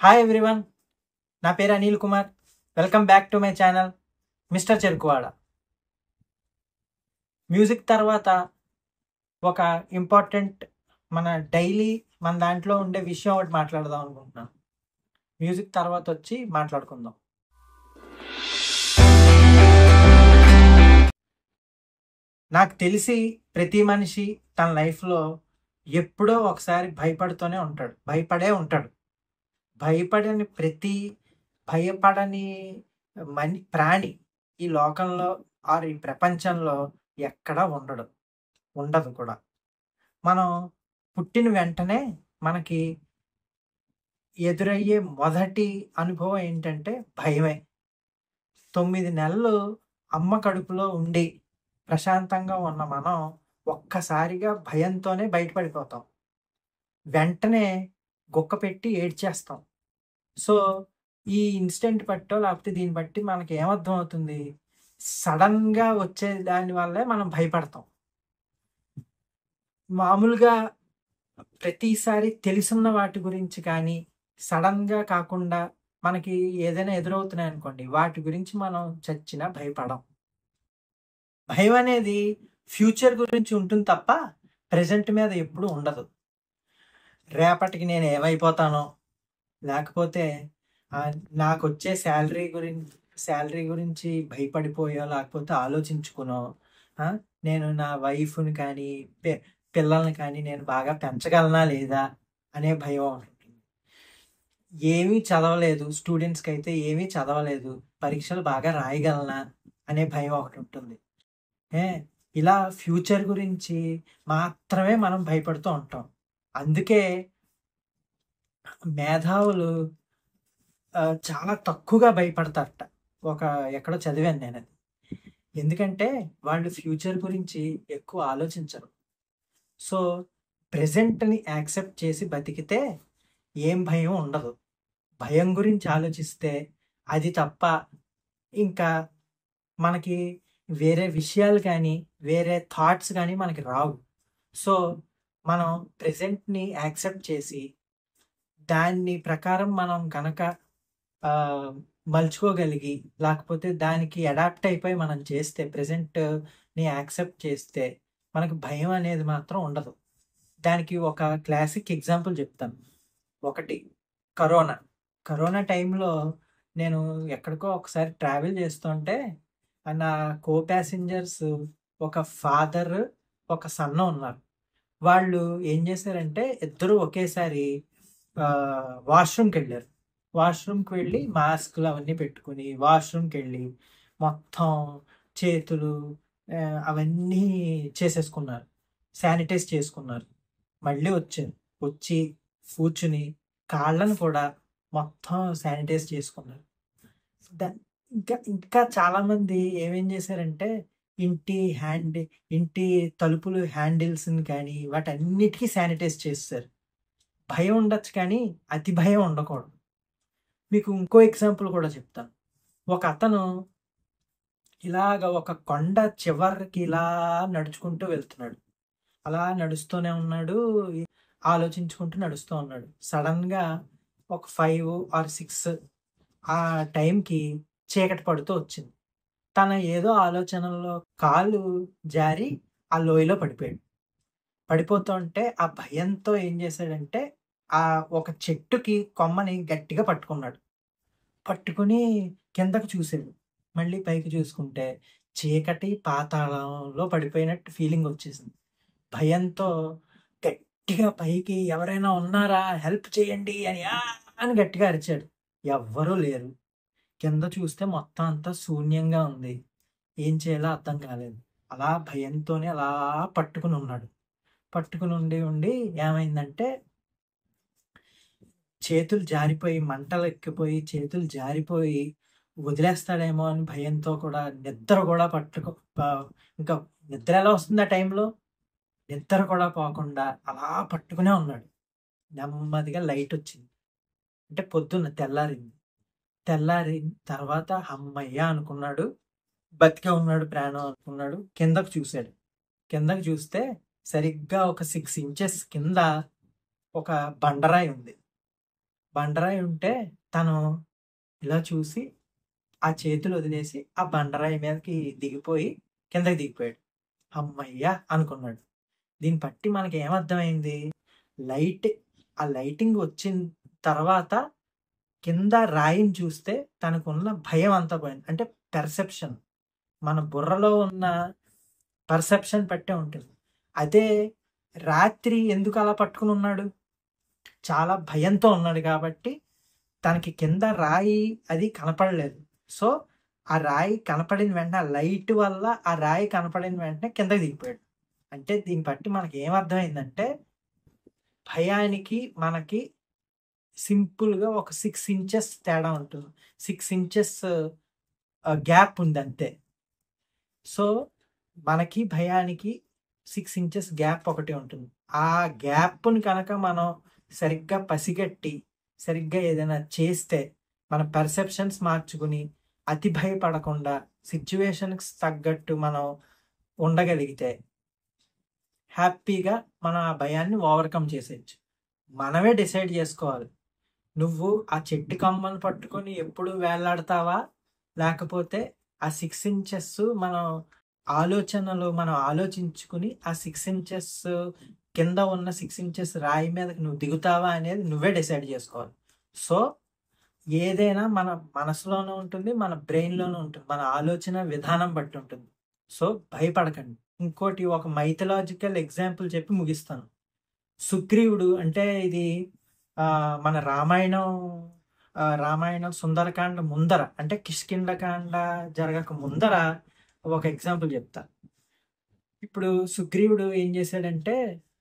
Hi everyone, నా పేరు Anil Kumar. Welcome back to my channel mister Cherukuvada. Music తర్వాత ఒక ఇంపార్టెంట్ మన డైలీ మన దాంట్లో ఉండే విషయం ఒకటి మాట్లాడదాం అనుకుంటున్నాను. మ్యూజిక్ తర్వాత వచ్చి మాట్లాడుకుందాం. నాకు తెలిసి ప్రతి మనిషి తన లైఫ్లో ఎప్పుడో ఒకసారి భయపడుతూనే ఉంటాడు, భయపడే ఉంటాడు. భయపడని ప్రాణి ఈ లోకంలో ఆర్ ఈ ప్రపంచంలో ఎక్కడా ఉండదు కూడా. మనం పుట్టిన వెంటనే మనకి ఎదురయ్యే మొదటి అనుభవం ఏంటంటే భయమే. 9 నెలలు అమ్మ కడుపులో ఉండి ప్రశాంతంగా ఉన్న మనం ఒక్కసారిగా భయంతోనే బయటపడిపోతాం. వెంటనే గుక్క పెట్టి ఏడ్చేస్తాం. సో ఈ ఇన్సిడెంట్ బట్టో లేకపోతే దీన్ని బట్టి మనకి ఏమర్థం అవుతుంది, సడన్గా వచ్చే దాని వల్లే మనం భయపడతాం. మామూలుగా ప్రతిసారి తెలుసున్న వాటి గురించి కానీ సడన్గా కాకుండా మనకి ఏదైనా ఎదురవుతున్నాయి అనుకోండి, వాటి గురించి మనం చచ్చినా భయపడం. భయం అనేది ఫ్యూచర్ గురించి ఉంటుంది తప్ప ప్రజెంట్ మీద ఎప్పుడు ఉండదు. రేపటికి నేను ఏమైపోతానో, లేకపోతే నాకు వచ్చే శాలరీ గురించి భయపడిపోయో, లేకపోతే ఆలోచించుకునో, నేను నా వైఫ్ని కానీ పిల్లల్ని కానీ నేను బాగా పెంచగలనా లేదా అనే భయం ఉంటుంది. ఏమీ చదవలేదు, స్టూడెంట్స్కి అయితే ఏమీ చదవలేదు, పరీక్షలు బాగా రాయగలనా అనే భయం ఒకటి ఉంటుంది. ఇలా ఫ్యూచర్ గురించి మాత్రమే మనం భయపడుతూ ఉంటాం. అందుకే మేధావులు చాలా తక్కువగా భయపడతారట. ఎక్కడో చదివాను నేను అది. ఎందుకంటే వాళ్ళు ఫ్యూచర్ గురించి ఎక్కువ ఆలోచించరు. సో ప్రెజెంట్ని యాక్సెప్ట్ చేసి బతికితే ఏం భయం ఉండదు. భయం గురించి ఆలోచిస్తే అది తప్ప ఇంకా మనకి వేరే విషయాలు కానీ వేరే థాట్స్ కానీ మనకి రావు. సో మనం ప్రెజెంట్ని యాక్సెప్ట్ చేసి దాన్ని ప్రకారం మనం కనుక మలుచుకోగలిగి, లేకపోతే దానికి అడాప్ట్ అయిపోయి మనం చేస్తే, ప్రెజెంట్ని యాక్సెప్ట్ చేస్తే మనకు భయం అనేది మాత్రం ఉండదు. దానికి ఒక క్లాసిక్ ఎగ్జాంపుల్ చెప్తాను. ఒకటి కరోనా టైంలో నేను ఎక్కడికో ఒకసారి ట్రావెల్ చేస్తుంటే నా కో ప్యాసింజర్స్ ఒక ఫాదర్ ఒక సన్ ఉన్నారు. వాళ్ళు ఏం చేశారంటే ఇద్దరు ఒకేసారి వాష్రూమ్కి వెళ్ళి మాస్కులు అవన్నీ పెట్టుకుని వాష్రూమ్కి వెళ్ళి మొత్తం చేతులు అవన్నీ చేసేసుకున్నారు, శానిటైజ్ చేసుకున్నారు. మళ్ళీ వచ్చి కూర్చుని కాళ్ళను కూడా మొత్తం శానిటైజ్ చేసుకున్నారు. ఇంకా చాలామంది ఏమేం చేశారంటే ఇంటి తలుపులు హ్యాండిల్స్ని కానీ వాటన్నిటికీ శానిటైజ్ చేస్తారు. భయం ఉండొచ్చు కానీ అతి భయం ఉండకూడదు. మీకు ఇంకో ఎగ్జాంపుల్ కూడా చెప్తాను. ఒక అతను ఇలాగ ఒక కొండ చివరికి ఇలా నడుచుకుంటూ వెళ్తున్నాడు. అలా నడుస్తూనే ఉన్నాడు, ఆలోచించుకుంటూ నడుస్తూ ఉన్నాడు. సడన్గా ఒక 5 or 6 ఆ టైంకి చీకటి పడుతూ వచ్చింది. తన ఏదో ఆలోచనలో కాలు జారి ఆ లోయలో పడిపోతుంటే ఆ భయంతో ఏం చేశాడంటే ఆ ఒక చెట్టుకి కొమ్మని గట్టిగా పట్టుకుని కిందకు చూసాడు. మళ్ళీ పైకి చూసుకుంటే చీకటి పాతాళంలో పడిపోయినట్టు ఫీలింగ్ వచ్చేసింది. భయంతో గట్టిగా పైకి ఎవరైనా ఉన్నారా, హెల్ప్ చేయండి అని గట్టిగా అరిచాడు. ఎవ్వరూ లేరు. కింద చూస్తే మొత్తం అంతా శూన్యంగా ఉంది. ఏం చేయాలో అర్థం కాలేదు. అలా భయంతోనే అలా పట్టుకుని ఉన్నాడు. ఉండి ఏమైందంటే చేతులు జారిపోయి, మంటలు ఎక్కిపోయి చేతులు జారిపోయి వదిలేస్తాడేమో అని భయంతో కూడా నిద్ర కూడా ఇంకా నిద్ర ఎలా వస్తుంది ఆ టైంలో, నిద్ర కూడా పోకుండా అలా పట్టుకునే ఉన్నాడు. నెమ్మదిగా లైట్ వచ్చింది, అంటే పొద్దున్న తెల్లారిన తర్వాత అమ్మయ్య అనుకున్నాడు, బతికే ఉన్నాడు, ప్రాణం అనుకున్నాడు. కిందకు చూస్తే సరిగ్గా ఒక 6 inches కింద ఒక బండరాయి ఉంది. బండరాయి ఉంటే తను ఇలా చూసి ఆ చేతులు వదిలేసి ఆ బండరాయి మీదకి దిగిపోయి కిందకి దిగిపోయాడు. హమ్మయ్య! అనుకున్నాడు. దీన్ని బట్టి మనకి ఏమర్థమైంది? లైట్ ఆ లైటింగ్ వచ్చిన తర్వాత కింద రాయిని చూస్తే తనకున్న భయం అంతా పోయింది. అంటే పెర్సెప్షన్. మన బుర్రలో ఉన్న పర్సెప్షన్ బట్టే ఉంటుంది. అదే రాత్రి ఎందుకు అలా పట్టుకొని ఉన్నాడు? చాలా భయంతో ఉన్నాడు కాబట్టి తనకి కింద రాయి అది కనపడలేదు. సో, ఆ రాయి కనపడిన వెంటనే ఆ లైట్ వల్ల ఆ రాయి కనపడిన వెంటనే కిందకి దిగిపోయాడు. అంటే దీన్ని బట్టి మనకి ఏమర్థమైందంటే భయానికి మనకి సింపుల్‌గా ఒక 6 ఇంచెస్ తేడా ఉంటుంది. 6 ఇంచెస్ గ్యాప్ ఉంది అంతే. సో, మనకి భయానికి 6 ఇంచెస్ గ్యాప్ ఒకటే ఉంటుంది. ఆ గ్యాప్‌ని కనుక మనం సరిగ్గా పసిగట్టి, సరిగ్గా ఏదైనా చేస్తే, మన పర్సెప్షన్స్ మార్చుకుని, అతి భయపడకుండా సిట్యుయేషన్‌కి తగ్గట్టు మనం ఉండగలిగితే, హ్యాపీగా మనం ఆ భయాన్ని ఓవర్‌కమ్ చేసేయొచ్చు. మనమే డిసైడ్ చేసుకోవాలి. నువ్వు ఆ చెట్టు కొమ్మని పట్టుకొని ఎప్పుడు వేలాడతావా? లేకపోతే ఆ 6 ఇంచెస్ మనం ఆలోచనలు మనం ఆలోచించుకుని ఆ 6 ఇంచెస్ కింద ఉన్న 6 ఇంచెస్ రాయి మీదకి నువ్వు దిగుతావా అనేది నువ్వే డిసైడ్ చేసుకోవాలి. సో, ఏదైనా మన మనసులోనే ఉంటుంది. మన బ్రెయిన్‌లోనే ఉంటుంది. మన ఆలోచన విధానం బట్టి ఉంటుంది. సో, భయపడకండి. ఇంకోటి ఒక మైథలాజికల్ ఎగ్జాంపుల్ చెప్పి ముగిస్తాను. సుగ్రీవుడు అంటే ఇది మన రామాయణం సుందరకాండ ముందర అంటే కిష్కింధకాండ జరగక ముందర ఒక ఎగ్జాంపుల్ చెప్తా. ఇప్పుడు సుగ్రీవుడు ఏం చేశాడంటే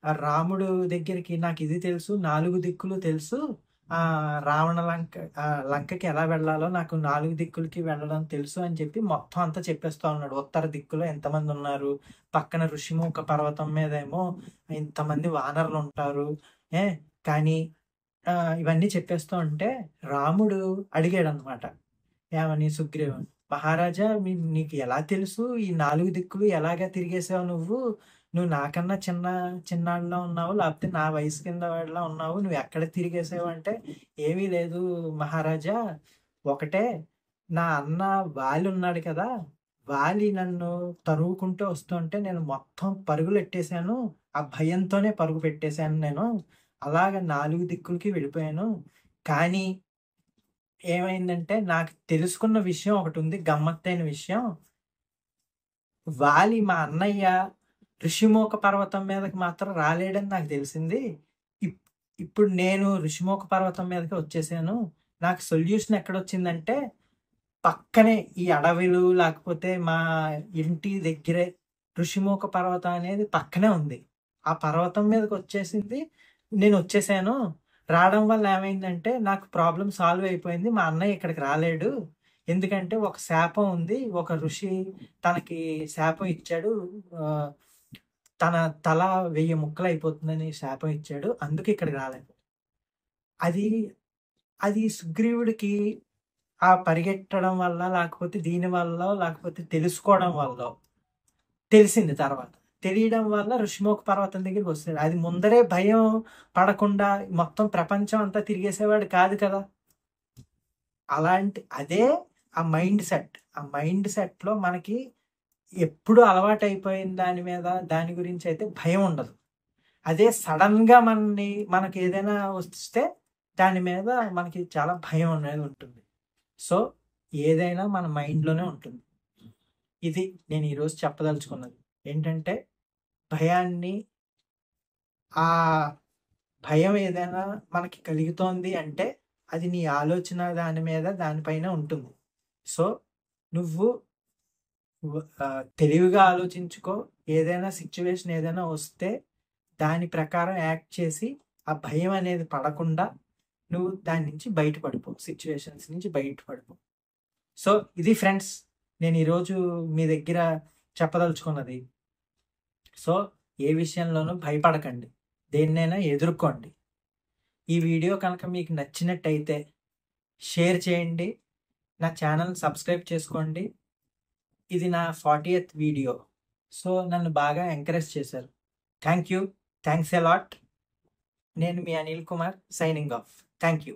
ఆ రాముడు దగ్గరికి నాకు ఇది తెలుసు 4 దిక్కులు తెలుసు. రావణ లంకకి ఎలా వెళ్ళాలో నాకు 4 దిక్కులకి వెళ్ళడం తెలుసు అని చెప్పి మొత్తం అంతా చెప్పేస్తా ఉన్నాడు. ఉత్తర దిక్కులో ఎంతమంది ఉన్నారు, పక్కన ఋషిముఖ పర్వతం మీద ఏమో ఇంతమంది వానరులు ఉంటారు. కానీ ఇవన్నీ చెప్పేస్తూ ఉంటే రాముడు అడిగాడనమాట. ఏమని? సుగ్రీవుడు, మహారాజా నీకు ఎలా తెలుసు ఈ 4 దిక్కులు ఎలాగా తిరిగేసావు నువ్వు? నువ్వు నాకన్నా చిన్నాడిలా ఉన్నావు, లేకపోతే నా వయసు కింద వాడిలా ఉన్నావు, నువ్వు ఎక్కడ తిరిగేసావు అంటే, ఏమీ లేదు మహారాజా, ఒకటే నా అన్న వాలి ఉన్నాడు కదా, వాలి నన్ను తరుముకుంటూ వస్తుంటే నేను మొత్తం పరుగులు ఎట్టేశాను. ఆ భయంతోనే పరుగు పెట్టేశాను నేను. అలాగ 4 దిక్కులకి వెళ్ళిపోయాను. కానీ ఏమైందంటే నాకు తెలుసుకున్న విషయం ఒకటుంది, గమ్మత్తైన విషయం. వాలి మా అన్నయ్య ఋషిముఖ పర్వతం మీదకి మాత్రం రాలేడని నాకు తెలిసింది. ఇప్పుడు నేను ఋషిముఖ పర్వతం మీదకి వచ్చేసాను. నాకు సొల్యూషన్ ఎక్కడొచ్చిందంటే పక్కనే ఈ అడవిలు లేకపోతే మా ఇంటి దగ్గరే ఋషిముఖ పర్వతం అనేది పక్కనే ఉంది. ఆ పర్వతం మీదకి వచ్చేసింది. నేను వచ్చేసాను. రావడం వల్ల ఏమైందంటే నాకు ప్రాబ్లం సాల్వ్ అయిపోయింది. మా అన్నయ్య ఇక్కడికి రాలేడు. ఎందుకంటే ఒక శాపం ఉంది. ఒక ఋషి తనకి శాపం ఇచ్చాడు. తన తల 1000 ముక్కలు అయిపోతుందని శాపం ఇచ్చాడు. అందుకే ఇక్కడికి రాలేదు. అది సుగ్రీవుడికి ఆ పరిగెట్టడం వల్ల లేకపోతే దీని వల్ల లేకపోతే తెలుసుకోవడం వల్ల తెలిసింది తర్వాత. తెలియడం వల్ల ఋషిముఖ పర్వతం దగ్గరికి వస్తాడు. అది ముందరే భయం పడకుండా మొత్తం ప్రపంచం అంతా తిరిగేసేవాడు కాదు కదా. అదే ఆ మైండ్ సెట్. ఆ మైండ్ సెట్‌లో మనకి ఎప్పుడు అలవాటైపోయిన దాని గురించి అయితే భయం ఉండదు. అదే సడన్‌గా మనకి ఏదైనా వస్తే దాని మీద మనకి చాలా భయం అనేది ఉంటుంది. సో, ఏదైనా మన మైండ్‌లోనే ఉంటుంది. ఇది నేను ఈరోజు చెప్పదలుచుకున్నది. ఏంటంటే ఆ భయం ఏదైనా మనకి కలుగుతోంది అంటే అది నీ ఆలోచన దానిపైన ఉంటుంది. సో, నువ్వు తెలివిగా ఆలోచించుకో. ఏదైనా సిట్యుయేషన్ ఏదైనా వస్తే దాని ప్రకారం యాక్ట్ చేసి ఆ భయం అనేది పడకుండా నువ్వు దాని నుంచి బయటపడిపో. సిట్యుయేషన్స్ నుంచి బయటపడిపో. సో, ఇది ఫ్రెండ్స్ నేను ఈరోజు మీ దగ్గర చెప్పదలుచుకున్నది. సో, ఏ విషయంలోనూ భయపడకండి. దేన్నైనా ఎదుర్కోండి. ఈ వీడియో కనుక మీకు నచ్చినట్టయితే షేర్ చేయండి. నా ఛానల్ సబ్స్క్రైబ్ చేసుకోండి. ఇది నా 40th వీడియో. సో, నన్ను బాగా ఎంకరేజ్ చేశారు. Thank you. Thanks a lot. నేను మీ Anil Kumar signing off. Thank you.